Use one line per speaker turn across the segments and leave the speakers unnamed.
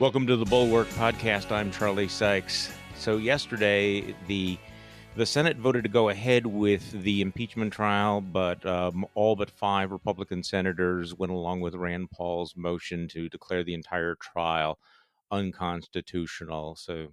Welcome to the Bulwark podcast. I'm Charlie Sykes. So yesterday, the Senate voted to go ahead with the impeachment trial, but all but 5 Republican senators went along with Rand Paul's motion to declare the entire trial unconstitutional. So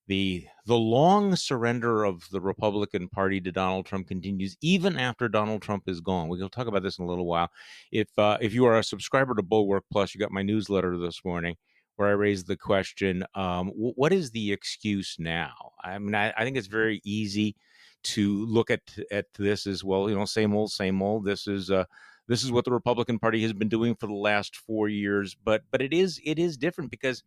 the long surrender of the Republican Party to Donald Trump continues even after Donald Trump is gone. We'll talk about this in a little while. If you are a subscriber to Bulwark Plus, you got my newsletter this morning where I raised the question, what is the excuse now? I mean, I think it's very easy to look at this as, well, same old, same old. This is what the Republican Party has been doing for the last 4 years, but it is different because,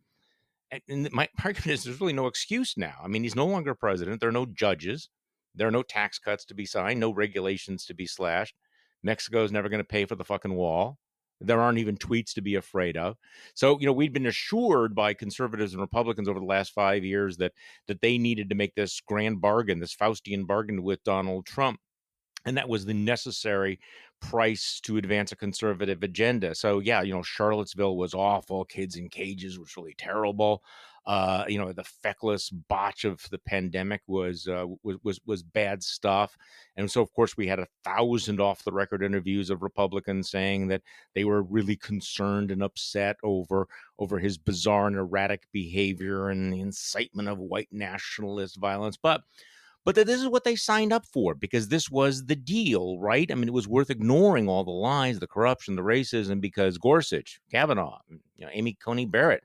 and my argument is, there's really no excuse now. I mean, he's no longer president. There are no judges. There are no tax cuts to be signed, no regulations to be slashed. Mexico is never going to pay for the fucking wall. There aren't even tweets to be afraid of. So, we'd been assured by conservatives and Republicans over the last 5 years that they needed to make this grand bargain, this Faustian bargain with Donald Trump. And that was the necessary price to advance a conservative agenda. So, yeah, Charlottesville was awful. Kids in cages was really terrible. The feckless botch of the pandemic was bad stuff. And so, of course, we had 1,000 off the record interviews of Republicans saying that they were really concerned and upset over his bizarre and erratic behavior and the incitement of white nationalist violence. But that this is what they signed up for, because this was the deal, right? I mean, it was worth ignoring all the lies, the corruption, the racism, because Gorsuch, Kavanaugh, Amy Coney Barrett.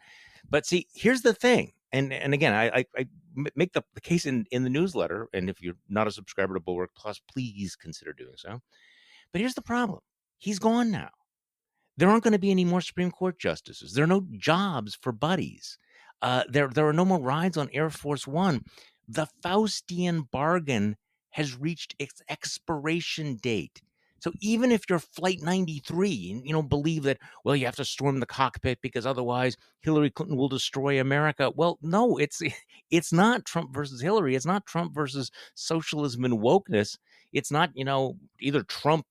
But see, here's the thing. And again, I make the case in the newsletter. And if you're not a subscriber to Bulwark Plus, please consider doing so. But here's the problem. He's gone now. There aren't going to be any more Supreme Court justices. There are no jobs for buddies. There are no more rides on Air Force One. The Faustian bargain has reached its expiration date. So even if you're Flight 93 and believe that, well, you have to storm the cockpit because otherwise Hillary Clinton will destroy America. Well, no, it's not Trump versus Hillary. It's not Trump versus socialism and wokeness. It's not, either Trump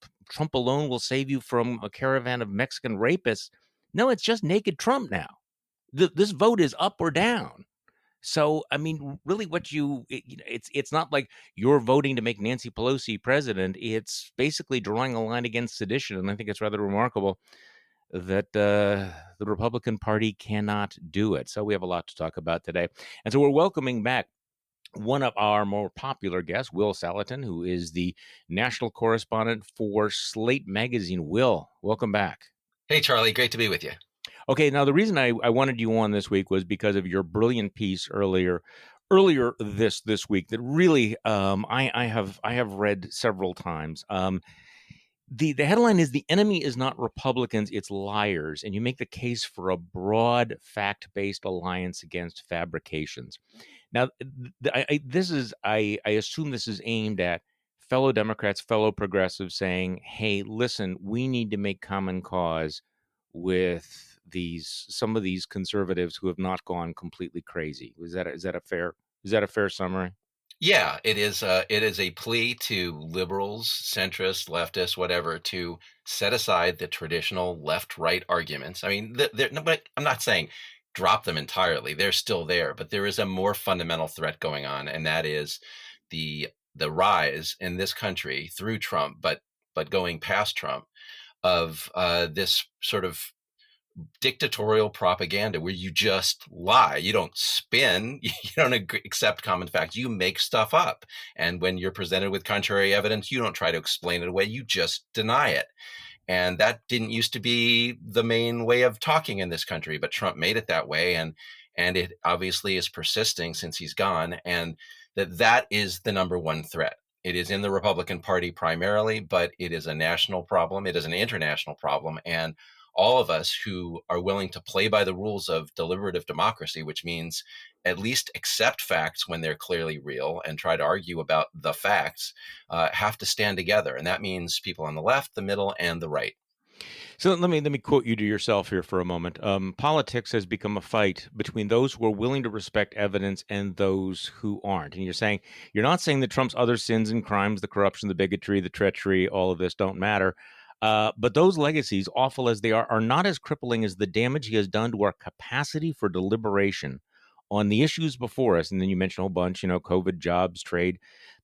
alone will save you from a caravan of Mexican rapists. No, it's just naked Trump now. This vote is up or down. So, I mean, really it's not like you're voting to make Nancy Pelosi president. It's basically drawing a line against sedition. And I think it's rather remarkable that the Republican Party cannot do it. So we have a lot to talk about today. And so we're welcoming back one of our more popular guests, Will Saletan, who is the national correspondent for Slate Magazine. Will, welcome back.
Hey, Charlie. Great to be with you.
Okay, now the reason I wanted you on this week was because of your brilliant piece earlier this week that really I have read several times. The headline is "The Enemy is Not Republicans, It's Liars," and you make the case for a broad fact-based alliance against fabrications. Now, I assume this is aimed at fellow Democrats, fellow progressives, saying, "Hey, listen, we need to make common cause with some of these conservatives who have not gone completely crazy." Is that a fair summary?
Yeah, it is. It is a plea to liberals, centrists, leftists, whatever, to set aside the traditional left-right arguments. I mean, no, but I'm not saying drop them entirely. They're still there, but there is a more fundamental threat going on, and that is the rise in this country through Trump, but going past Trump, of this sort of dictatorial propaganda where you just lie. You don't spin. You don't accept common facts. You make stuff up. And when you're presented with contrary evidence, you don't try to explain it away. You just deny it. And that didn't used to be the main way of talking in this country, but Trump made it that way. And it obviously is persisting since he's gone. And that is the number one threat. It is in the Republican Party primarily, but it is a national problem. It is an international problem. And all of us who are willing to play by the rules of deliberative democracy, which means at least accept facts when they're clearly real and try to argue about the facts, have to stand together. And that means people on the left, the middle, and the right.
So let me quote you to yourself here for a moment. Politics has become a fight between those who are willing to respect evidence and those who aren't. And you're not saying that Trump's other sins and crimes, the corruption, the bigotry, the treachery, all of this don't matter. But those legacies, awful as they are not as crippling as the damage he has done to our capacity for deliberation on the issues before us. And then you mentioned a whole bunch, COVID, jobs, trade,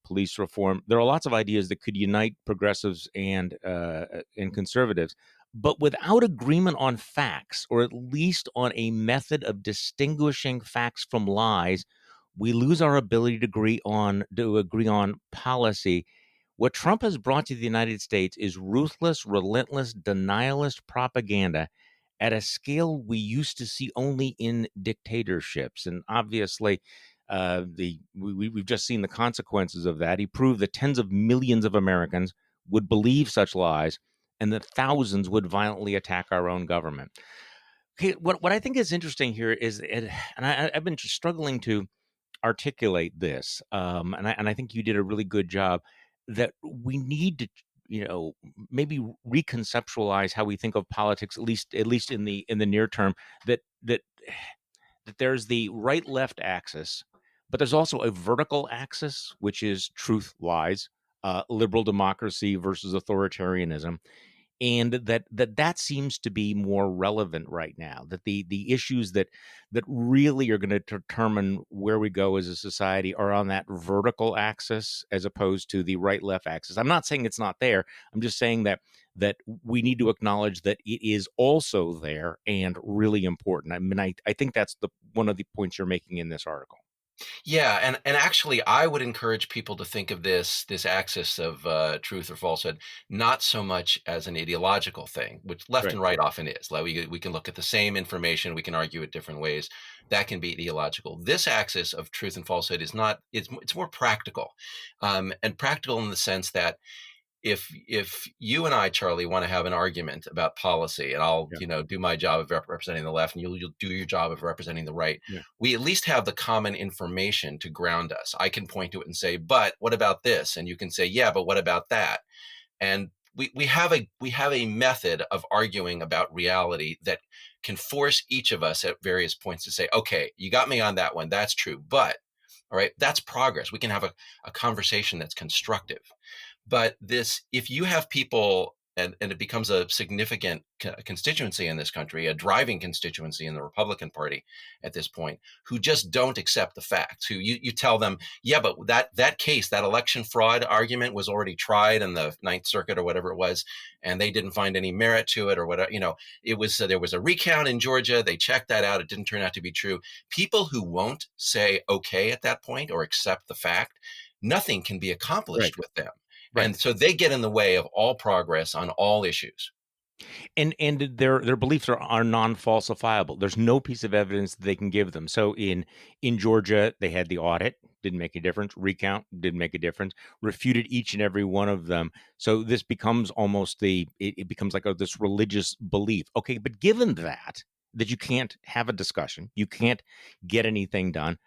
police reform. There are lots of ideas that could unite progressives and conservatives, but without agreement on facts, or at least on a method of distinguishing facts from lies, we lose our ability to agree on policy. What Trump has brought to the United States is ruthless, relentless, denialist propaganda at a scale we used to see only in dictatorships. And obviously, we've just seen the consequences of that. He proved that tens of millions of Americans would believe such lies, and that thousands would violently attack our own government. Okay, what I think is interesting here is, I've been just struggling to articulate this, and I think you did a really good job, that we need to, maybe reconceptualize how we think of politics, at least in the near term. That there's the right left axis, but there's also a vertical axis, which is truth, lies, liberal democracy versus authoritarianism, and that seems to be more relevant right now. That the issues that really are going to determine where we go as a society are on that vertical axis, as opposed to the right left axis. I'm not saying it's not there. I'm just saying that we need to acknowledge that it is also there and really important. I mean, I think that's the one of the points you're making in this article.
Yeah, and actually, I would encourage people to think of this axis of truth or falsehood not so much as an ideological thing, which left
Right.
and right often is. Like we can look at the same information, we can argue it different ways. That can be ideological. This axis of truth and falsehood is not. It's more practical, and practical in the sense that if you and I, Charlie, want to have an argument about policy, and I'll
Yeah.
do my job of representing the left, and you'll do your job of representing the right,
Yeah.
we at least have the common information to ground us. I can point to it and say, "But what about this?" And you can say, "Yeah, but what about that?" And we have a method of arguing about reality that can force each of us at various points to say, "Okay, you got me on that one. That's true, but." All right, that's progress. We can have a conversation that's constructive. But this, if you have people, and it becomes a significant constituency in this country, a driving constituency in the Republican Party at this point, who just don't accept the facts, who you tell them, yeah, but that case, that election fraud argument was already tried in the Ninth Circuit or whatever it was, and they didn't find any merit to it or whatever. It was there was a recount in Georgia. They checked that out. It didn't turn out to be true. People who won't say okay at that point or accept the fact, nothing can be
Right.
accomplished with them.
Right.
And so they get in the way of all progress on all issues.
And their beliefs are non-falsifiable. There's no piece of evidence that they can give them. So in Georgia, they had the audit, didn't make a difference. Recount didn't make a difference. Refuted each and every one of them. So this becomes almost it becomes like this religious belief. Okay, but given that you can't have a discussion, you can't get anything done,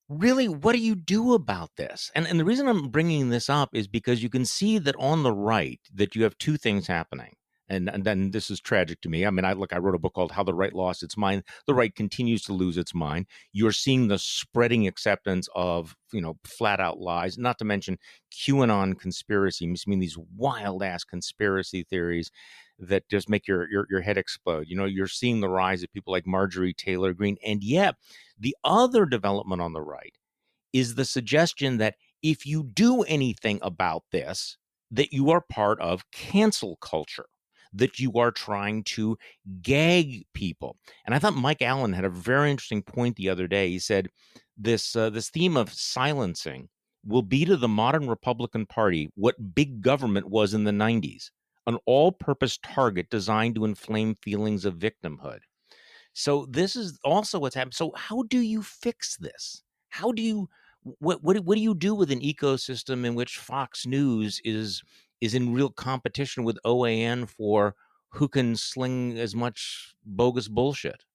really, what do you do about this? And the reason I'm bringing this up is because you can see that on the right, that you have two things happening. And then this is tragic to me. I mean, I wrote a book called How the Right Lost Its Mind. The right continues to lose its mind. You're seeing the spreading acceptance of, flat out lies, not to mention QAnon conspiracy. I mean, these wild ass conspiracy theories that just make your head explode. You're seeing the rise of people like Marjorie Taylor Greene. And yet the other development on the right is the suggestion that if you do anything about this, that you are part of cancel culture, that you are trying to gag people. And I thought Mike Allen had a very interesting point the other day. He said this theme of silencing will be to the modern Republican Party what big government was in the 90s, an all-purpose target designed to inflame feelings of victimhood. So this is also what's happening. So how do you fix this? How do you what do you do with an ecosystem in which Fox News is in real competition with OAN for who can sling as much bogus bullshit?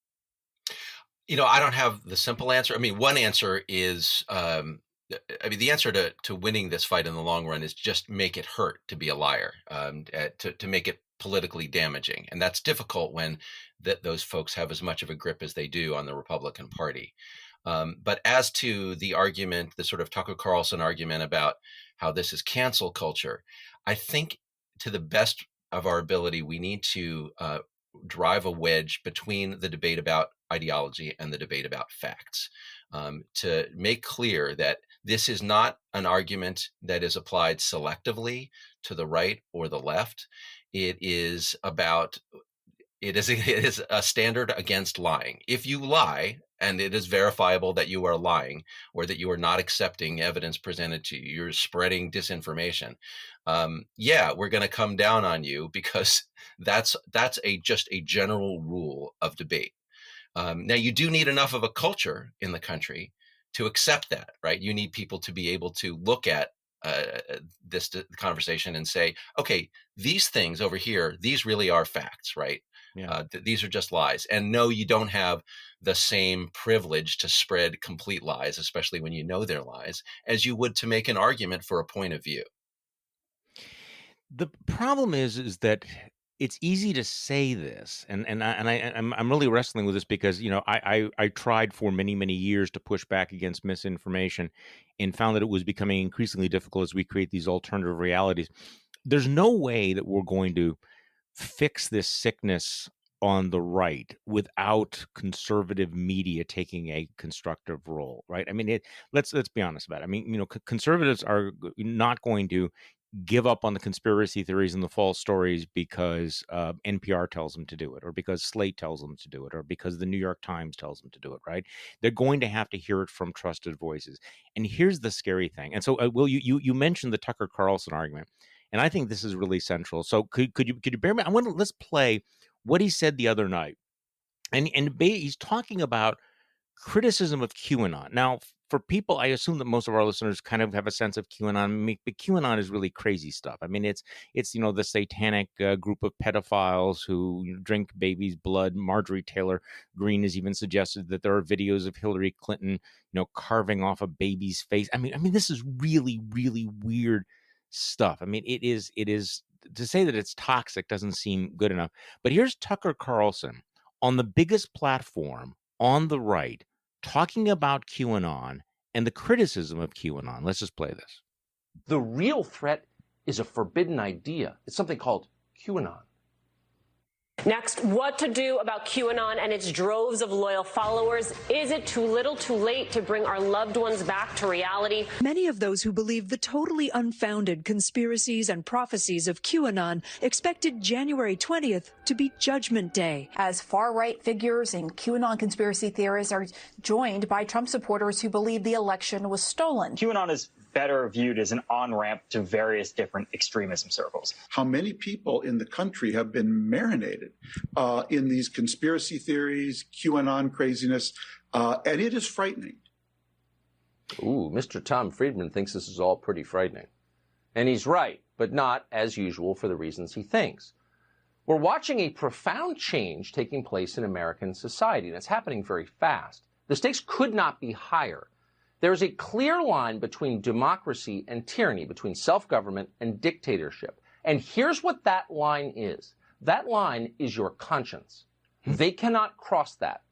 I don't have the simple answer. I mean, one answer is, I mean, the answer to winning this fight in the long run is just make it hurt to be a liar, to make it politically damaging, and that's difficult when those folks have as much of a grip as they do on the Republican Party. But as to the argument, the sort of Tucker Carlson argument about how this is cancel culture, I think to the best of our ability, we need to drive a wedge between the debate about ideology and the debate about facts, to make clear that this is not an argument that is applied selectively to the right or the left. It is about it is a standard against lying. If you lie and it is verifiable that you are lying or that you are not accepting evidence presented to you, you're spreading disinformation. Yeah, we're going to come down on you because that's a just a general rule of debate. Now, you do need enough of a culture in the country to accept that, right? You need people to be able to look at this conversation and say, okay, these things over here, these really are facts, right?
Yeah.
These are just lies. And no, you don't have the same privilege to spread complete lies, especially when you know they're lies, as you would to make an argument for a point of view.
The problem is that it's easy to say this, I'm really wrestling with this because I tried for many years to push back against misinformation, and found that it was becoming increasingly difficult as we create these alternative realities. There's no way that we're going to fix this sickness on the right without conservative media taking a constructive role, right? I mean, let's be honest about it. I mean, conservatives are not going to give up on the conspiracy theories and the false stories because NPR tells them to do it, or because Slate tells them to do it, or because the New York Times tells them to do it, right? They're going to have to hear it from trusted voices. And here's the scary thing. And so, Will, you mentioned the Tucker Carlson argument, and I think this is really central. So could you bear me? Let's play what he said the other night, and he's talking about criticism of QAnon. Now, for people, I assume that most of our listeners kind of have a sense of QAnon, but QAnon is really crazy stuff. I mean, it's the satanic group of pedophiles who drink babies' blood. Marjorie Taylor Greene has even suggested that there are videos of Hillary Clinton, carving off a baby's face. I mean, this is really weird stuff. I mean, it is to say that it's toxic doesn't seem good enough. But here's Tucker Carlson on the biggest platform on the right talking about QAnon and the criticism of QAnon. Let's just play this.
The real threat is a forbidden idea. It's something called QAnon.
Next, what to do about QAnon and its droves of loyal followers. Is it too little too late to bring our loved ones back to reality?
Many of those who believe the totally unfounded conspiracies and prophecies of QAnon expected January 20th to be Judgment Day.
As far-right figures and QAnon conspiracy theorists are joined by Trump supporters who believe the election was stolen.
QAnon is better viewed as an on-ramp to various different extremism circles.
How many people in the country have been marinated in these conspiracy theories, QAnon craziness, and it is frightening.
Ooh, Mr. Tom Friedman thinks this is all pretty frightening. And he's right, but not, as usual, for the reasons he thinks. We're watching a profound change taking place in American society, and it's happening very fast. The stakes could not be higher. There is a clear line between democracy and tyranny, between self-government and dictatorship. And here's what that line is. That line is your conscience. They cannot cross that.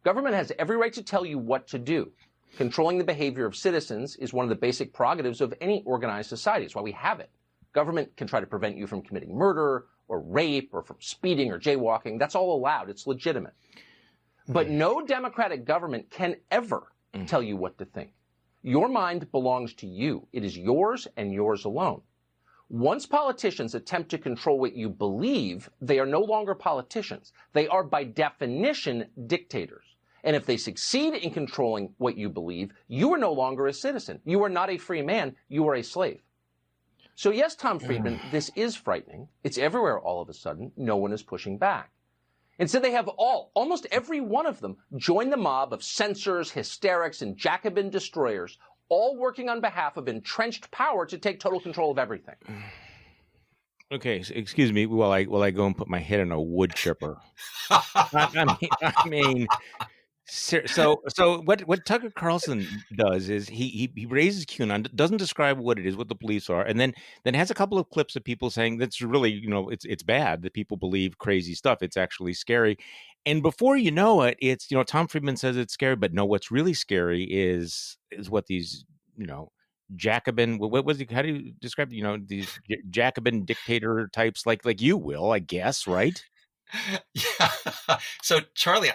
Government has every right to tell you what to do. Controlling the behavior of citizens is one of the basic prerogatives of any organized society. It's why we have it. Government can try to prevent you from committing murder or rape or from speeding or jaywalking. That's all allowed. It's legitimate. But no democratic government can ever tell you what to think. Your mind belongs to you. It is yours and yours alone. Once politicians attempt to control what you believe, they are no longer politicians. They are by definition dictators. And if they succeed in controlling what you believe, you are no longer a citizen. You are not a free man. You are a slave. So yes, Tom Friedman, this is frightening. It's everywhere all of a sudden. No one is pushing back. Instead, they have almost every one of them, join the mob of censors, hysterics, and Jacobin destroyers, all working on behalf of entrenched power to take total control of everything.
Okay, so excuse me while I go and put my head in a wood chipper. I mean, so what Tucker Carlson does is he raises QAnon, doesn't describe what it is, what the beliefs are, and then has a couple of clips of people saying that's really, it's bad that people believe crazy stuff. It's actually scary. And before you know it, it's, Tom Friedman says it's scary, but no, what's really scary is what these, Jacobin. What was he? How do you describe? These Jacobin dictator types, like you will, I guess, right?
Yeah. So Charlie,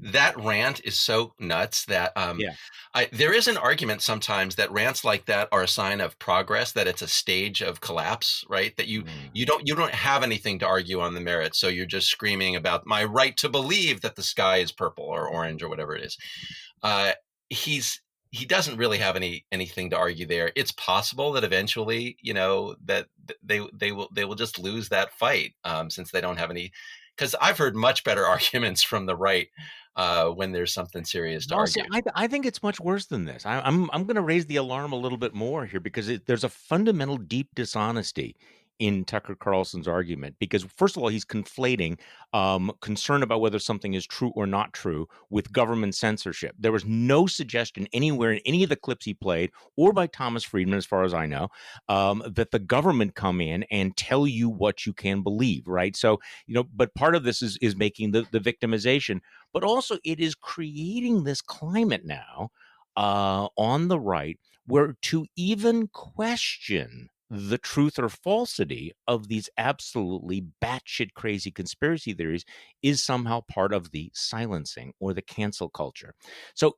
that rant is so nuts that
Yeah.
there is an argument sometimes that rants like that are a sign of progress, that it's a stage of collapse, right? That you don't have anything to argue on the merits, so you're just screaming about my right to believe that the sky is purple or orange or whatever it is. Uh, he doesn't really have anything to argue there. It's possible that eventually, that they will just lose that fight, since they don't have any. Because I've heard much better arguments from the right when there's something serious to
No, see,
argue.
I think it's much worse than this. I'm going to raise the alarm a little bit more here because there's a fundamental deep dishonesty in Tucker Carlson's argument. Because first of all, he's conflating concern about whether something is true or not true with government censorship. There was no suggestion anywhere in any of the clips he played, or by Thomas Friedman, as far as I know, that the government come in and tell you what you can believe. Right. So but part of this is making the victimization. But also, it is creating this climate now on the right where to even question the truth or falsity of these absolutely batshit crazy conspiracy theories is somehow part of the silencing or the cancel culture. So,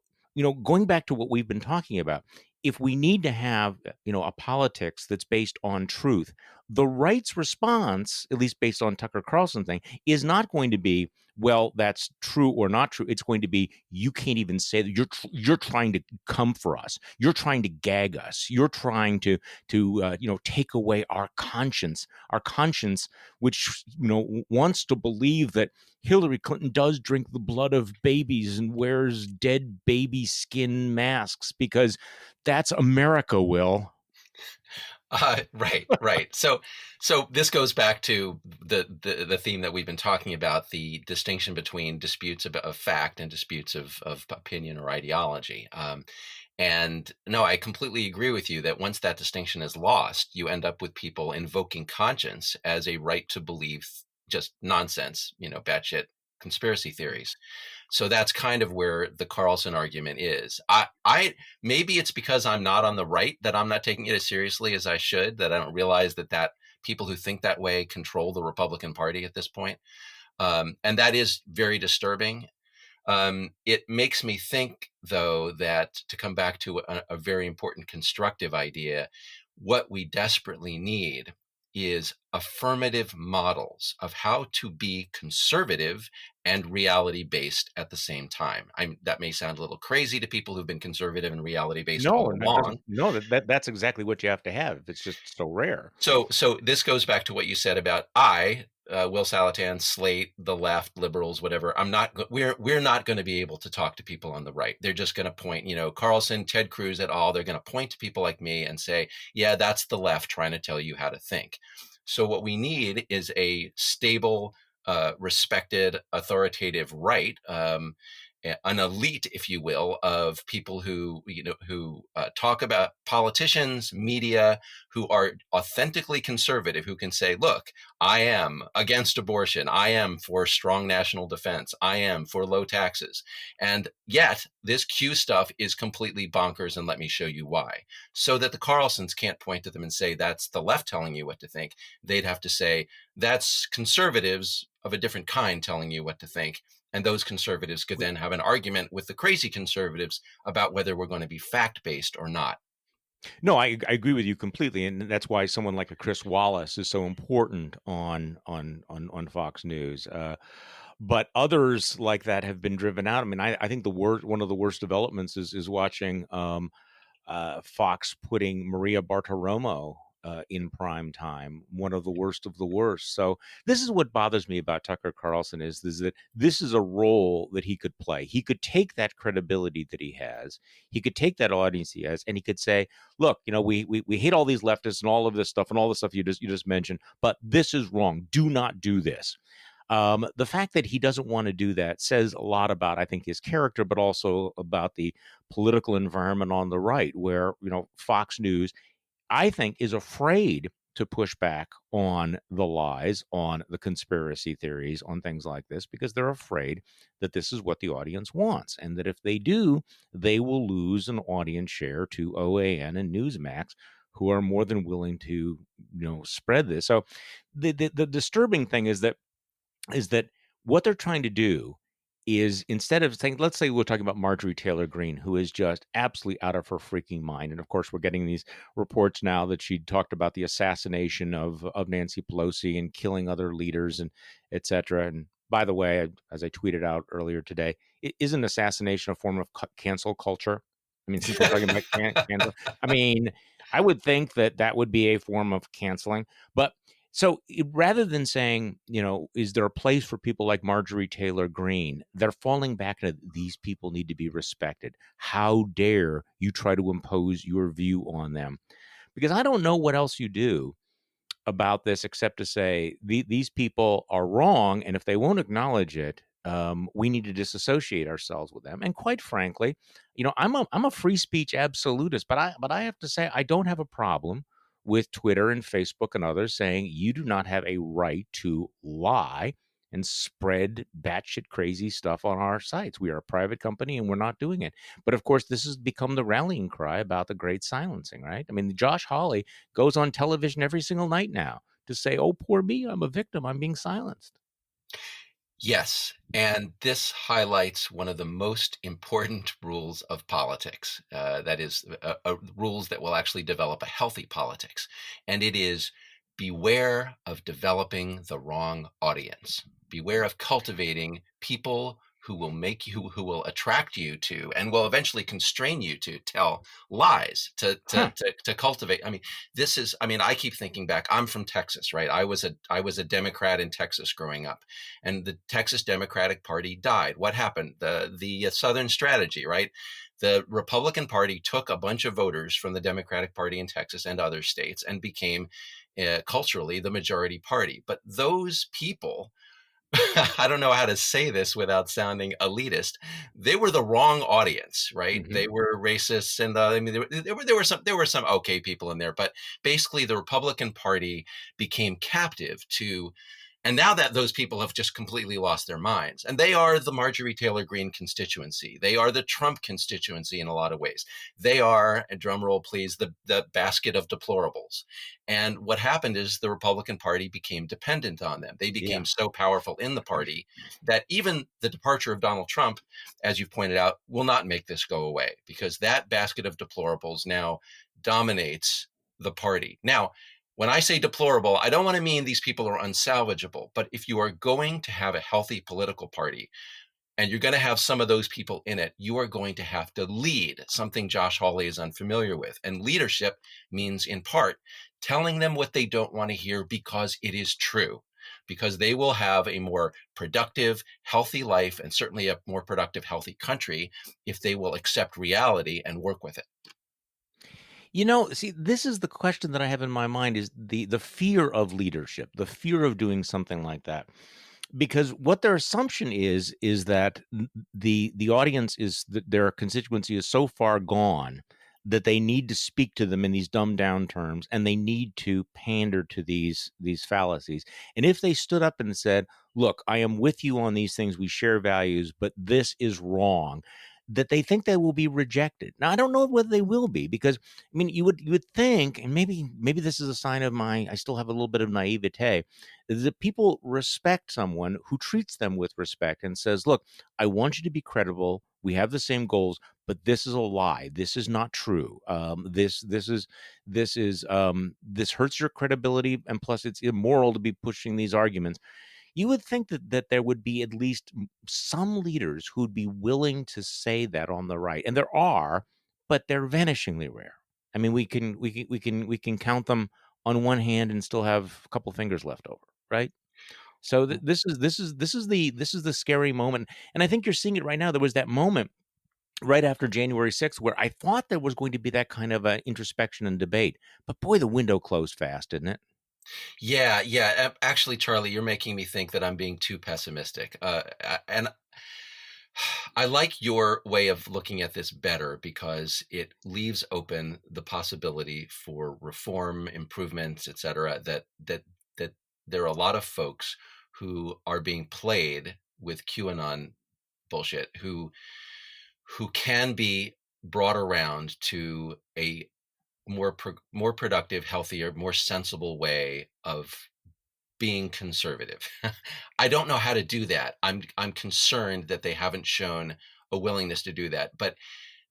going back to what we've been talking about, if we need to have, a politics that's based on truth, the right's response, at least based on Tucker Carlson thing, is not going to be, well, that's true or not true. It's going to be, you can't even say that you're trying to come for us. You're trying to gag us. You're trying to take away our conscience, which wants to believe that Hillary Clinton does drink the blood of babies and wears dead baby skin masks because that's America, Will.
Right. So this goes back to the theme that we've been talking about, the distinction between disputes of fact and disputes of opinion or ideology. And no, I completely agree with you that once that distinction is lost, you end up with people invoking conscience as a right to believe just nonsense, batshit conspiracy theories. So that's kind of where the Carlson argument is. I maybe it's because I'm not on the right that I'm not taking it as seriously as I should, that I don't realize that people who think that way control the Republican Party at this point. And that is very disturbing. It makes me think, though, that to come back to a very important constructive idea, what we desperately need is affirmative models of how to be conservative and reality based at the same time. That may sound a little crazy to people who've been conservative and reality based all along.
That's exactly what you have to have. It's just so rare.
So this goes back to what you said about Will Saletan, Slate, the left, liberals, whatever. We're not going to be able to talk to people on the right. They're just going to point, Carlson, Ted Cruz et al. They're going to point to people like me and say, yeah, that's the left trying to tell you how to think. So what we need is a stable, respected, authoritative right, an elite, if you will, of people who talk about politicians, media, who are authentically conservative, who can say, look, I am against abortion. I am for strong national defense. I am for low taxes. And yet this Q stuff is completely bonkers, and let me show you why. So that the Carlsons can't point to them and say, that's the left telling you what to think. They'd have to say, that's conservatives of a different kind telling you what to think. And those conservatives could then have an argument with the crazy conservatives about whether we're going to be fact-based or not.
No, I agree with you completely, and that's why someone like a Chris Wallace is so important on Fox News. But others like that have been driven out. I mean, I think one of the worst developments is watching Fox putting Maria Bartiromo in prime time, one of the worst of the worst. So this is what bothers me about Tucker Carlson is that this is a role that he could play. He could take that credibility that he has. He could take that audience he has, and he could say, look, we hate all these leftists and all of this stuff and all the stuff you just mentioned, but this is wrong. Do not do this. The fact that he doesn't want to do that says a lot about, I think, his character, but also about the political environment on the right, where, Fox News, I think, is afraid to push back on the lies, on the conspiracy theories, on things like this, because they're afraid that this is what the audience wants. And that if they do, they will lose an audience share to OAN and Newsmax, who are more than willing to, spread this. So the disturbing thing is that what they're trying to do is, instead of saying, let's say we're talking about Marjorie Taylor Greene, who is just absolutely out of her freaking mind. And of course, we're getting these reports now that she talked about the assassination of Nancy Pelosi and killing other leaders and et cetera. And by the way, as I tweeted out earlier today, isn't assassination a form of cancel culture? I mean, since we're talking about cancel, I mean, I would think that would be a form of canceling. But so rather than saying, is there a place for people like Marjorie Taylor Greene, they're falling back into these people need to be respected. How dare you try to impose your view on them? Because I don't know what else you do about this except to say these people are wrong. And if they won't acknowledge it, we need to disassociate ourselves with them. And quite frankly, I'm a free speech absolutist, but I have to say I don't have a problem with Twitter and Facebook and others saying you do not have a right to lie and spread batshit crazy stuff on our sites. We are a private company and we're not doing it. But of course, this has become the rallying cry about the great silencing, right? I mean, Josh Hawley goes on television every single night now to say, oh, poor me, I'm a victim, I'm being silenced.
Yes, and this highlights one of the most important rules of politics. That is, rules that will actually develop a healthy politics. And it is beware of developing the wrong audience. Beware of cultivating people who will make you, who will attract you to, and will eventually constrain you to tell lies, to cultivate. I mean, this is, I mean, I keep thinking back, I'm from Texas, right? I was a Democrat in Texas growing up, and the Texas Democratic Party died. What happened? The Southern strategy, right? The Republican Party took a bunch of voters from the Democratic Party in Texas and other states and became culturally the majority party. But those people, I don't know how to say this without sounding elitist. They were the wrong audience, right?
Mm-hmm.
They were racists, and I mean, there were some okay people in there, but basically, the Republican Party became captive to. And now that those people have just completely lost their minds, and they are the Marjorie Taylor Greene constituency, they are the Trump constituency in a lot of ways. They are, and drum roll please, the basket of deplorables. And what happened is the Republican Party became dependent on them. They became so powerful in the party that even the departure of Donald Trump, as you've pointed out, will not make this go away, because that basket of deplorables now dominates the party. Now, when I say deplorable, I don't want to mean these people are unsalvageable, but if you are going to have a healthy political party and you're going to have some of those people in it, you are going to have to lead, something Josh Hawley is unfamiliar with. And leadership means, in part, telling them what they don't want to hear because it is true, because they will have a more productive, healthy life, and certainly a more productive, healthy country if they will accept reality and work with it.
See, this is the question that I have in my mind, is the fear of leadership, the fear of doing something like that. Because what their assumption is that the audience is, that their constituency is so far gone that they need to speak to them in these dumbed down terms, and they need to pander to these fallacies. And if they stood up and said, look, I am with you on these things, we share values, but this is wrong, that they think they will be rejected. Now, I don't know whether they will be, because I mean, you would think, and maybe this is a sign of I still have a little bit of naivete, is that people respect someone who treats them with respect and says, look, I want you to be credible. We have the same goals, but this is a lie. This is not true. This hurts your credibility, and plus it's immoral to be pushing these arguments. You would think that there would be at least some leaders who'd be willing to say that on the right, and there are, but they're vanishingly rare. I mean, we can count them on one hand and still have a couple fingers left over, right? So this is the scary moment, and I think you're seeing it right now. There was that moment right after January 6th where I thought there was going to be that kind of introspection and debate, but boy, the window closed fast, didn't it?
Yeah. Actually, Charlie, you're making me think that I'm being too pessimistic. And I like your way of looking at this better because it leaves open the possibility for reform, improvements, et cetera, that there are a lot of folks who are being played with QAnon bullshit who can be brought around to a more productive, healthier, more sensible way of being conservative. I don't know how to do that. I'm concerned that they haven't shown a willingness to do that. But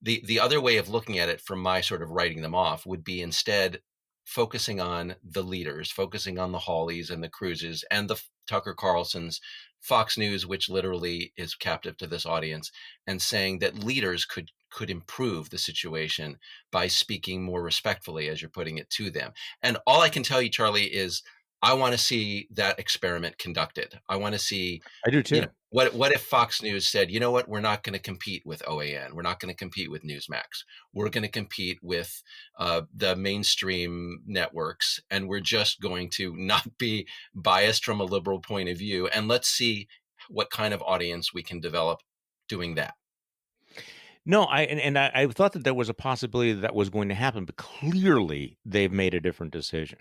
the other way of looking at it from my sort of writing them off would be instead focusing on the leaders, focusing on the Hawleys and the Cruzes and the Tucker Carlsons, Fox News, which literally is captive to this audience, and saying that leaders could improve the situation by speaking more respectfully, as you're putting it, to them. And all I can tell you, Charlie, is I want to see that experiment conducted. I want to see,
I do too.
what if Fox News said, you know what, we're not going to compete with OAN. We're not going to compete with Newsmax. We're going to compete with the mainstream networks. And we're just going to not be biased from a liberal point of view. And let's see what kind of audience we can develop doing that.
No, I thought that there was a possibility that was going to happen, but clearly they've made a different decision.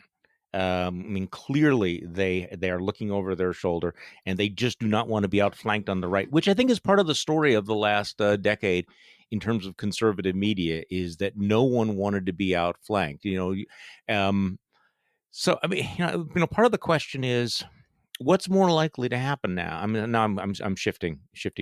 I mean, clearly they are looking over their shoulder, and they just do not want to be outflanked on the right, which I think is part of the story of the last decade in terms of conservative media, is that no one wanted to be outflanked. So I mean, part of the question is, what's more likely to happen now? I mean, now I'm shifting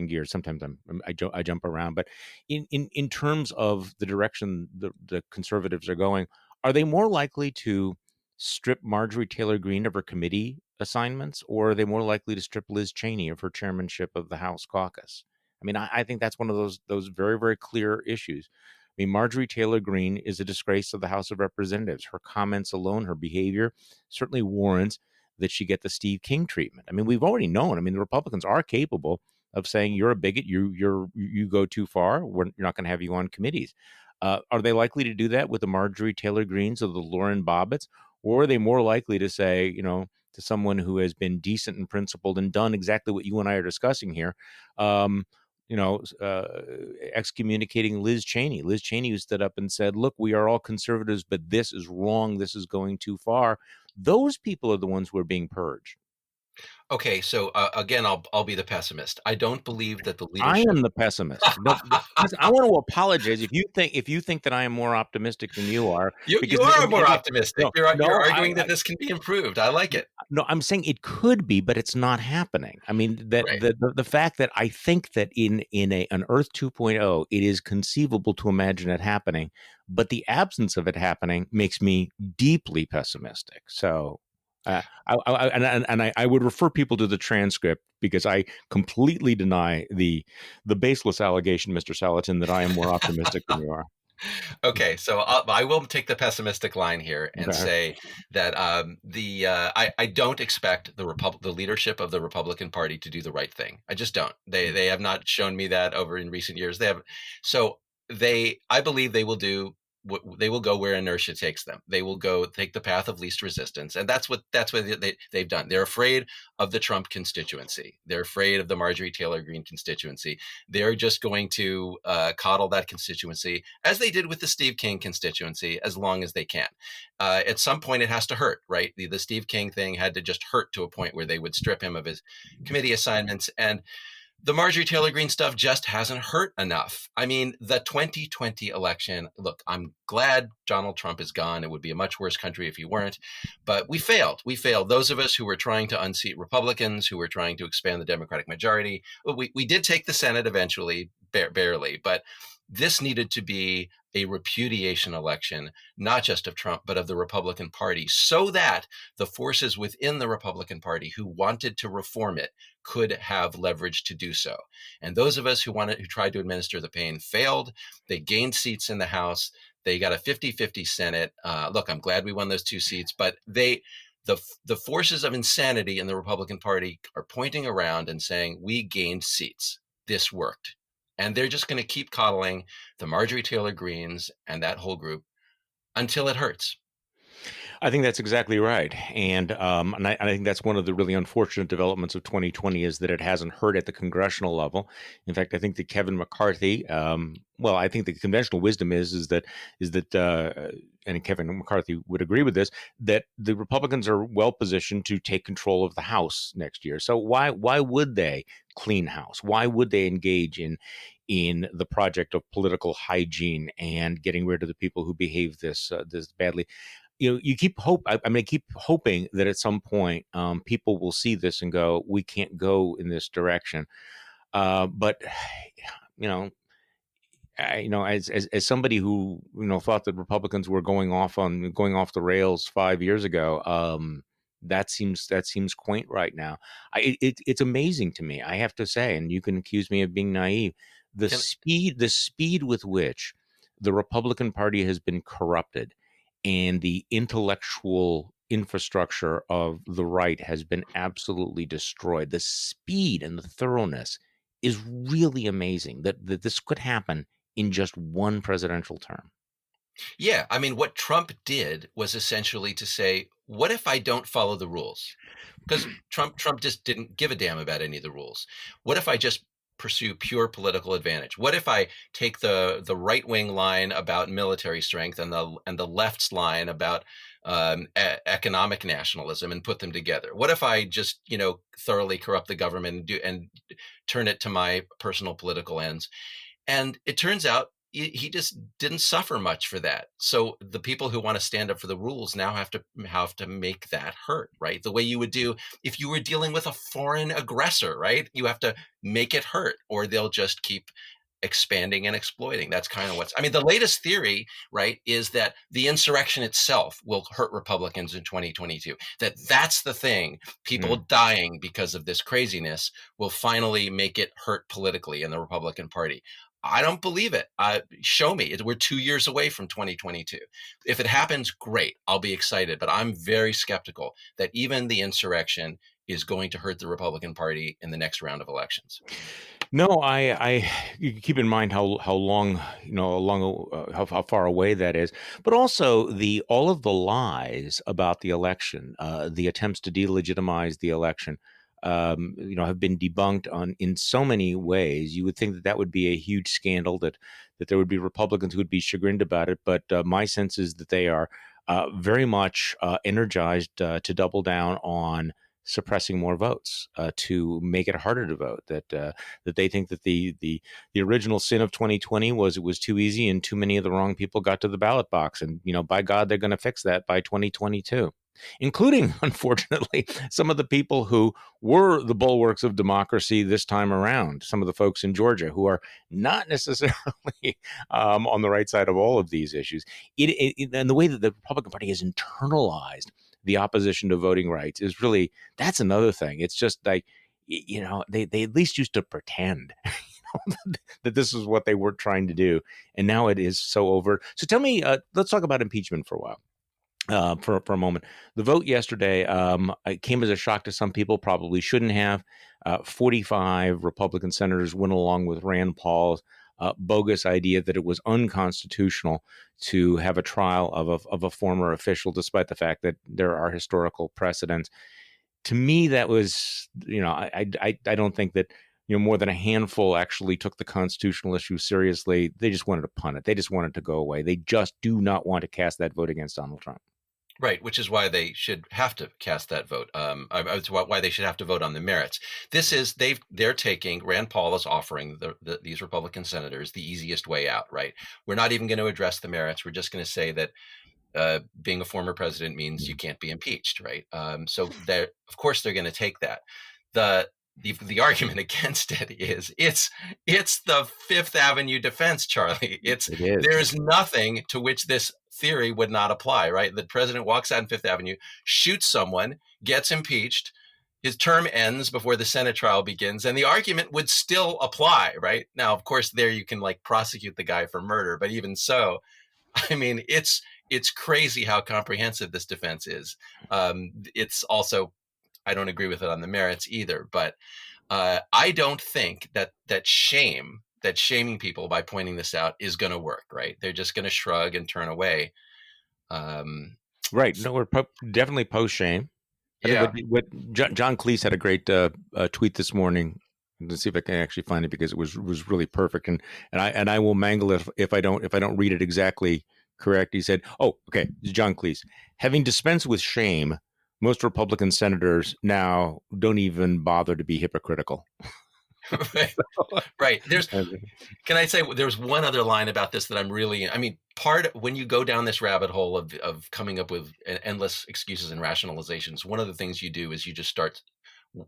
gears. Sometimes I jump around, but in terms of the direction the conservatives are going, are they more likely to strip Marjorie Taylor Greene of her committee assignments, or are they more likely to strip Liz Cheney of her chairmanship of the House caucus? I mean, I think that's one of those very, very clear issues. I mean, Marjorie Taylor Greene is a disgrace to the House of Representatives. Her comments alone, her behavior, certainly warrants that she get the Steve King treatment. I mean, we've already known. I mean, the Republicans are capable of saying you're a bigot, you go too far. You're not going to have you on committees. Are they likely to do that with the Marjorie Taylor Greenes or the Lauren Bobbitts, or are they more likely to say, to someone who has been decent and principled and done exactly what you and I are discussing here, excommunicating Liz Cheney. Liz Cheney, who stood up and said, look, we are all conservatives, but this is wrong. This is going too far. Those people are the ones who are being purged.
Okay, so again, I'll be the pessimist. I don't believe that the
I
leadership.
am the pessimist. No, listen, I want to apologize if you think that I am more optimistic than you are.
You are more optimistic.
No,
you're arguing that this can be improved. I like it.
No, I'm saying it could be, but it's not happening. I mean, that
Right.
the fact that I think that in an Earth 2.0, it is conceivable to imagine it happening, but the absence of it happening makes me deeply pessimistic. So, I would refer people to the transcript, because I completely deny the baseless allegation, Mr. Saletan, that I am more optimistic than you are.
Okay, so I will take the pessimistic line here and say that I don't expect the leadership of the Republican Party to do the right thing. I just don't. They have not shown me that over in recent years. I believe they will go where inertia takes them. They will go take the path of least resistance, and that's what they've done. They're afraid of the Trump constituency. They're afraid of the Marjorie Taylor Greene constituency. They're just going to coddle that constituency, as they did with the Steve King constituency, as long as they can. At some point, it has to hurt, right? The Steve King thing had to just hurt to a point where they would strip him of his committee assignments, and the Marjorie Taylor Greene stuff just hasn't hurt enough. I mean, the 2020 election, look, I'm glad Donald Trump is gone. It would be a much worse country if he weren't. But we failed. We failed. Those of us who were trying to unseat Republicans, who were trying to expand the Democratic majority, we did take the Senate eventually, barely. But this needed to be a repudiation election, not just of Trump, but of the Republican Party, so that the forces within the Republican Party who wanted to reform it could have leverage to do so. And those of us who tried to administer the pain failed. They gained seats in the House. They got a 50-50 Senate. Look, I'm glad we won those 2 seats, but the forces of insanity in the Republican Party are pointing around and saying, we gained seats. This worked. And they're just going to keep coddling the Marjorie Taylor Greenes and that whole group until it hurts.
I think that's exactly right, and I think that's one of the really unfortunate developments of 2020 is that it hasn't hurt at the congressional level. In fact, I think that Kevin McCarthy, well, I think the conventional wisdom is that, and Kevin McCarthy would agree with this, that the Republicans are well positioned to take control of the House next year. So why would they clean house? Why would they engage in the project of political hygiene and getting rid of the people who behave this badly? You keep hope. I keep hoping that at some point people will see this and go, we can't go in this direction. But you know, as somebody who thought that Republicans were going off the rails 5 years ago, that seems quaint right now. It's amazing to me, I have to say, and you can accuse me of being naive.
Can,
The speed with which the Republican Party has been corrupted and the intellectual infrastructure of the right has been absolutely destroyed. The speed and the thoroughness is really amazing that this could happen in just one presidential term.
yeah, I mean, what Trump did was essentially to say, what if I don't follow the rules? Because Trump just didn't give a damn about any of the rules. What if I just pursue pure political advantage? What if I take the right wing line about military strength and the left's line about economic nationalism and put them together? What if I just thoroughly corrupt the government and turn it to my personal political ends? And it turns out he just didn't suffer much for that. So the people who want to stand up for the rules now have to make that hurt, right? The way you would do if you were dealing with a foreign aggressor, right? You have to make it hurt, or they'll just keep expanding and exploiting. That's kind of the latest theory, right, is that the insurrection itself will hurt Republicans in 2022. That's the thing. People dying because of this craziness will finally make it hurt politically in the Republican Party. I don't believe it. Show me. We're 2 years away from 2022. If it happens, great. I'll be excited. But I'm very skeptical that even the insurrection is going to hurt the Republican Party in the next round of elections.
No, you keep in mind how long, how far away that is, but also all of the lies about the election, the attempts to delegitimize the election, have been debunked in so many ways. You would think that would be a huge scandal, that there would be Republicans who would be chagrined about it, but my sense is that they are very much energized to double down on suppressing more votes, to make it harder to vote. That they think that the original sin of 2020 was it was too easy and too many of the wrong people got to the ballot box, and by God they're going to fix that by 2022. Including, unfortunately, some of the people who were the bulwarks of democracy this time around, some of the folks in Georgia who are not necessarily on the right side of all of these issues. And the way that the Republican Party has internalized the opposition to voting rights is really, that's another thing. It's just like, they at least used to pretend that this is what they were trying to do. And now it is so over. So tell me, let's talk about impeachment for a while. For a moment. The vote yesterday it came as a shock to some people, probably shouldn't have. 45 Republican senators went along with Rand Paul's bogus idea that it was unconstitutional to have a trial of a former official, despite the fact that there are historical precedents. To me, that was, I don't think that more than a handful actually took the constitutional issue seriously. They just wanted to punt it. They just wanted to go away. They just do not want to cast that vote against Donald Trump.
Right, which is why they should have to cast that vote. It's why they should have to vote on the merits. They're taking, Rand Paul is offering these Republican senators the easiest way out. Right, we're not even going to address the merits. We're just going to say that being a former president means you can't be impeached. Right, so of course they're going to take that. The argument against it is it's the Fifth Avenue defense, Charlie. It is. There's nothing to which this theory would not apply, right? The president walks out on Fifth Avenue, shoots someone, gets impeached, his term ends before the Senate trial begins, and the argument would still apply, right? Now, of course, there you can prosecute the guy for murder, but even so, I mean, it's crazy how comprehensive this defense is. It's also, I don't agree with it on the merits either, but I don't think that shaming people by pointing this out is going to work, right? They're just going to shrug and turn away.
Right. No, we're definitely post shame. I think
Yeah.
John Cleese had a great tweet this morning. Let's see if I can actually find it because it was really perfect, and I will mangle it if I don't read it exactly correct. He said, "Oh, okay, John Cleese, having dispensed with shame, most Republican senators now don't even bother to be hypocritical."
Right. Right. Can I say there's one other line about this that when you go down this rabbit hole of coming up with endless excuses and rationalizations, one of the things you do is you just start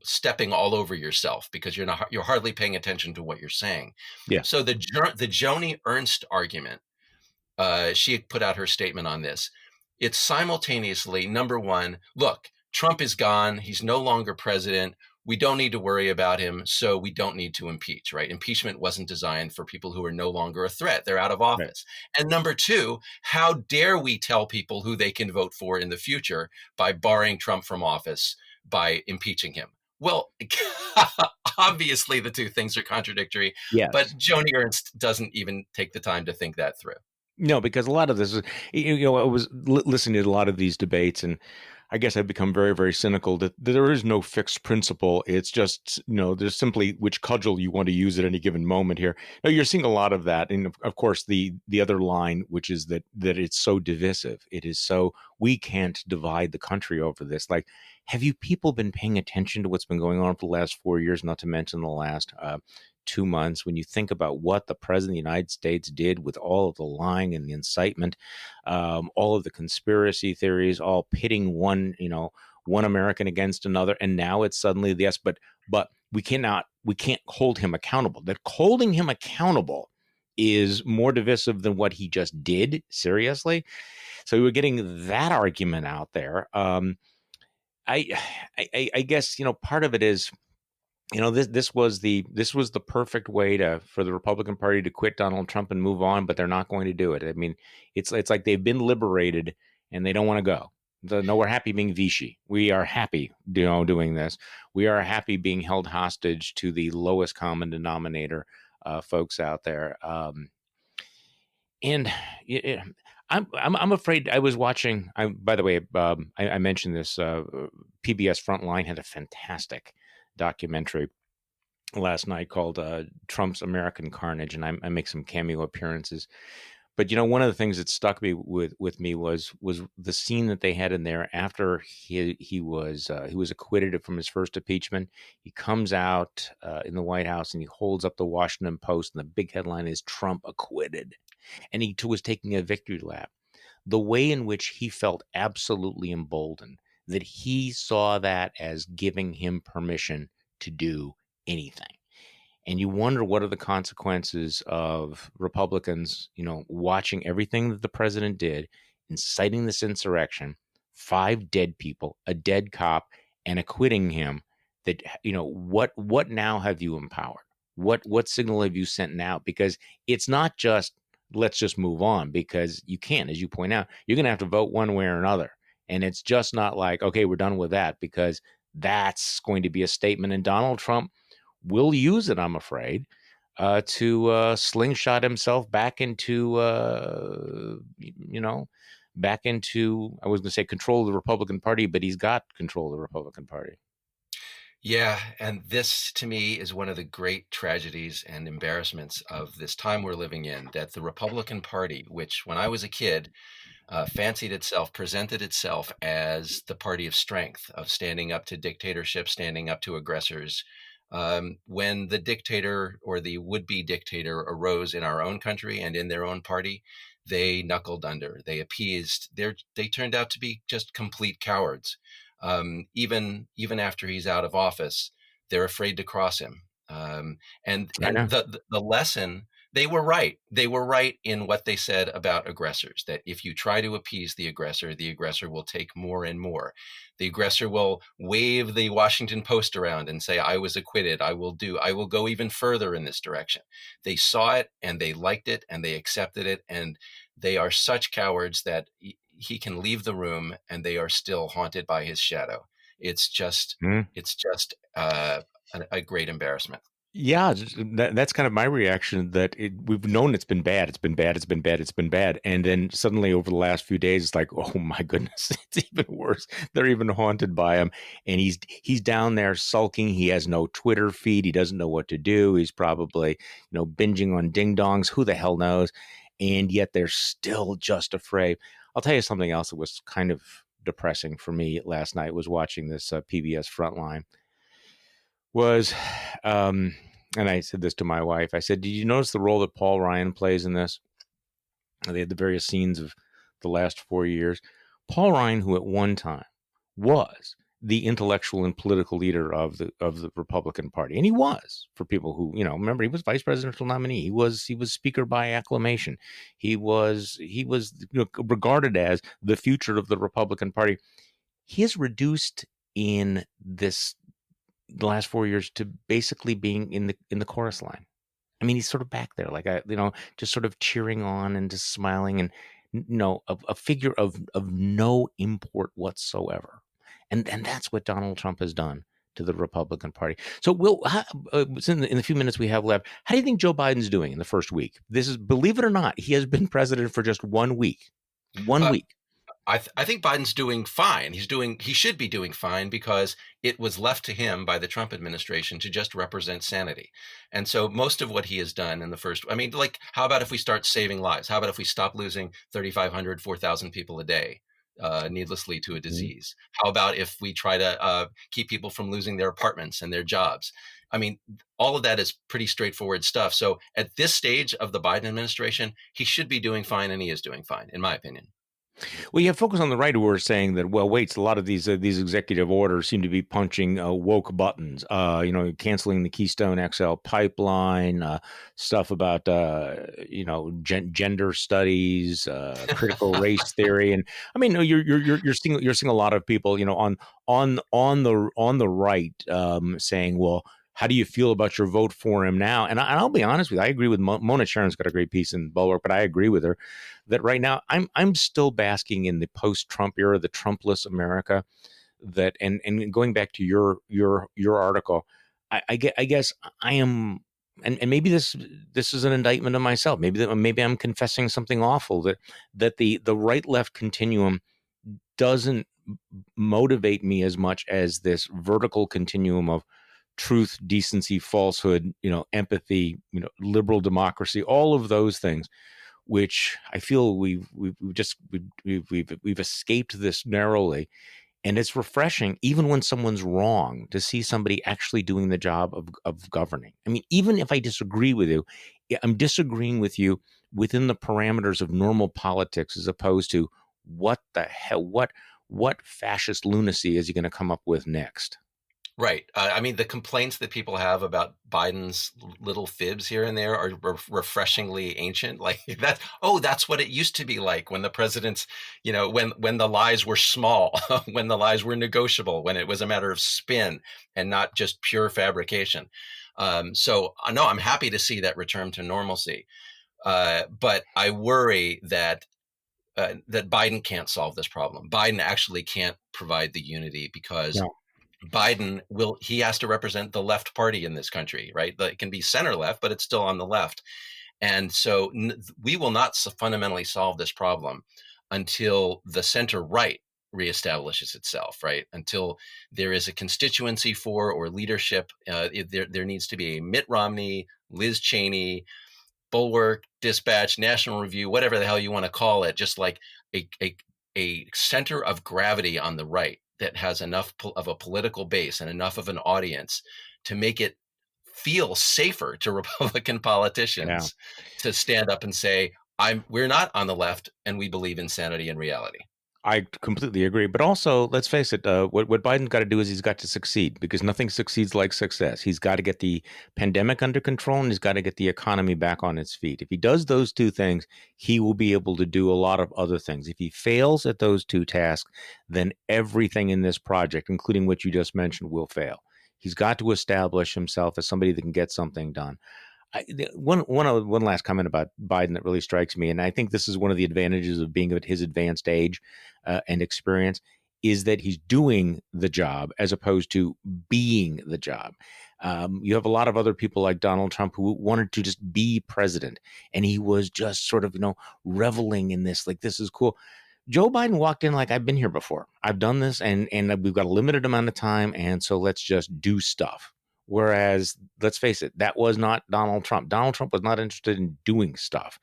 stepping all over yourself because you're hardly paying attention to what you're saying.
Yeah.
So the Joni Ernst argument, she put out her statement on this. It's simultaneously, number one, look, Trump is gone. He's no longer president. We don't need to worry about him, so we don't need to impeach, right? Impeachment wasn't designed for people who are no longer a threat. They're out of office. Right. And number two, how dare we tell people who they can vote for in the future by barring Trump from office by impeaching him? Well, obviously the two things are contradictory,
yes.
But Joni Ernst doesn't even take the time to think that through.
No, because a lot of this is, I was listening to a lot of these debates, and I guess I've become very, very cynical that there is no fixed principle. It's just, there's simply which cudgel you want to use at any given moment here. Now, you're seeing a lot of that. And of course, the other line, which is that it's so divisive. It is so, we can't divide the country over this. Like, have you people been paying attention to what's been going on for the last 4 years, not to mention the last 2 months, when you think about what the president of the United States did with all of the lying and the incitement, all of the conspiracy theories, all pitting one American against another, and now it's suddenly yes, but we can't hold him accountable. That holding him accountable is more divisive than what he just did. Seriously, so we're getting that argument out there. I guess part of it is. This was the perfect way for the Republican Party to quit Donald Trump and move on, but they're not going to do it. I mean, it's like they've been liberated and they don't want to go. No, we're happy being Vichy. We are happy, doing this. We are happy being held hostage to the lowest common denominator, folks out there. And I'm afraid. I was watching. By the way, I mentioned this. PBS Frontline had a fantastic documentary last night called Trump's American Carnage, and I make some cameo appearances. But one of the things that stuck me with me was the scene that they had in there after he was acquitted from his first impeachment. He comes out in the White House and he holds up the Washington Post, and the big headline is Trump acquitted, and he was taking a victory lap. The way in which he felt absolutely emboldened, that he saw that as giving him permission to do anything. And you wonder what are the consequences of Republicans, watching everything that the president did, inciting this insurrection, 5 dead people, a dead cop, and acquitting him. That, what now have you empowered? What signal have you sent now? Because it's not just let's just move on, because you can't, as you point out, you're going to have to vote one way or another. And it's just not like, okay, we're done with that, because that's going to be a statement. And Donald Trump will use it, I'm afraid, to slingshot himself back into, back into, I was going to say control of the Republican Party, but he's got control of the Republican Party.
Yeah, and this, to me, is one of the great tragedies and embarrassments of this time we're living in, that the Republican Party, which when I was a kid, presented itself as the party of strength, of standing up to dictatorship, standing up to aggressors. When the dictator or the would-be dictator arose in our own country and in their own party, they knuckled under, they appeased, they turned out to be just complete cowards. Even after he's out of office, they're afraid to cross him. And the lesson, they were right. They were right in what they said about aggressors, that if you try to appease the aggressor will take more and more. The aggressor will wave the Washington Post around and say, I was acquitted. I will go even further in this direction. They saw it and they liked it and they accepted it. And they are such cowards that he can leave the room and they are still haunted by his shadow. It's just a great embarrassment.
Yeah, that's kind of my reaction. That we've known it's been bad, it's been bad, it's been bad, it's been bad, and then suddenly over the last few days, it's like, oh my goodness, it's even worse. They're even haunted by him, and he's down there sulking. He has no Twitter feed. He doesn't know what to do. He's probably binging on ding dongs. Who the hell knows? And yet they're still just afraid. I'll tell you something else that was kind of depressing for me last night. Was watching this PBS Frontline was, and I said this to my wife. I said, "Did you notice the role that Paul Ryan plays in this?" They had the various scenes of the last 4 years. Paul Ryan, who at one time was the intellectual and political leader of the Republican Party, and he was, for people who remember, he was vice presidential nominee. He was speaker by acclamation. He was regarded as the future of the Republican Party. He is reduced in the last 4 years to basically being in the chorus line. I mean, he's sort of back there, like just sort of cheering on and just smiling, and a figure of no import whatsoever. And that's what Donald Trump has done to the Republican Party. So, in the few minutes we have left, how do you think Joe Biden's doing in the first week? This is, believe it or not, he has been president for just 1 week. 1 week.
I think Biden's doing fine. He should be doing fine, because it was left to him by the Trump administration to just represent sanity. And so most of what he has done in the first, I mean, like, how about if we start saving lives? How about if we stop losing 3,500, 4,000 people a day needlessly to a disease? How about if we try to keep people from losing their apartments and their jobs? I mean, all of that is pretty straightforward stuff. So at this stage of the Biden administration, he should be doing fine, and he is doing fine, in my opinion.
Well, you have folks on the right who are saying that, well, wait, a lot of these executive orders seem to be punching woke buttons. Canceling the Keystone XL pipeline, stuff about gender studies, critical race theory, and I mean, you're seeing a lot of people, on the right saying, well, how do you feel about your vote for him now? And I'll be honest with you, I agree with Mona Sharon's got a great piece in Bulwark, but I agree with her that right now I'm still basking in the post-Trump era, the Trumpless America. That and going back to your article, I guess I am, and maybe this is an indictment of myself. Maybe I'm confessing something awful, that the right left continuum doesn't motivate me as much as this vertical continuum of truth, decency, falsehood, empathy, liberal democracy, all of those things, which I feel we've escaped this narrowly. And it's refreshing, even when someone's wrong, to see somebody actually doing the job of governing. I mean, even if I disagree with you, I'm disagreeing with you within the parameters of normal politics, as opposed to what the hell, what fascist lunacy is he going to come up with next?
Right. I mean, the complaints that people have about Biden's little fibs here and there are refreshingly ancient. Like that. Oh, that's what it used to be like when the presidents, when the lies were small, when the lies were negotiable, when it was a matter of spin and not just pure fabrication. So no, I'm happy to see that return to normalcy. But I worry that Biden can't solve this problem. Biden actually can't provide the unity, because
No.
Biden he has to represent the left party in this country, right? It can be center left, but it's still on the left. And so we will not fundamentally solve this problem until the center right reestablishes itself, right? Until there is a constituency for, or leadership. There needs to be a Mitt Romney, Liz Cheney, Bulwark, Dispatch, National Review, whatever the hell you want to call it, just like a center of gravity on the right that has enough of a political base and enough of an audience to make it feel safer to Republican politicians to stand up and say, we're not on the left, and we believe in sanity and reality.
I completely agree. But also, let's face it, what Biden's got to do is he's got to succeed, because nothing succeeds like success. He's got to get the pandemic under control, and he's got to get the economy back on its feet. If he does those two things, he will be able to do a lot of other things. If he fails at those two tasks, then everything in this project, including what you just mentioned, will fail. He's got to establish himself as somebody that can get something done. One last comment about Biden that really strikes me, and I think this is one of the advantages of being at his advanced age and experience. is that he's doing the job as opposed to being the job. You have a lot of other people like Donald Trump who wanted to just be president, and he was just sort of, reveling in this, like, this is cool. Joe Biden walked in like, I've been here before. I've done this, and we've got a limited amount of time, and so let's just do stuff. Whereas, let's face it, that was not Donald Trump. Donald Trump was not interested in doing stuff,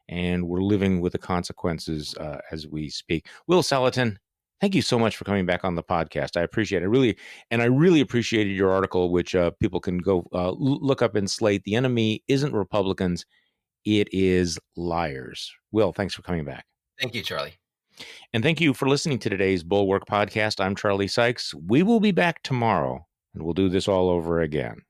and we're living with the consequences as we speak. Will Saletan, thank you so much for coming back on the podcast. I appreciate it. I really appreciated your article, which people can go look up in Slate. The enemy isn't Republicans, it is liars. Will, thanks for coming back.
Thank you, Charlie.
And thank you for listening to today's Bulwark podcast. I'm Charlie Sykes. We will be back tomorrow, and we'll do this all over again.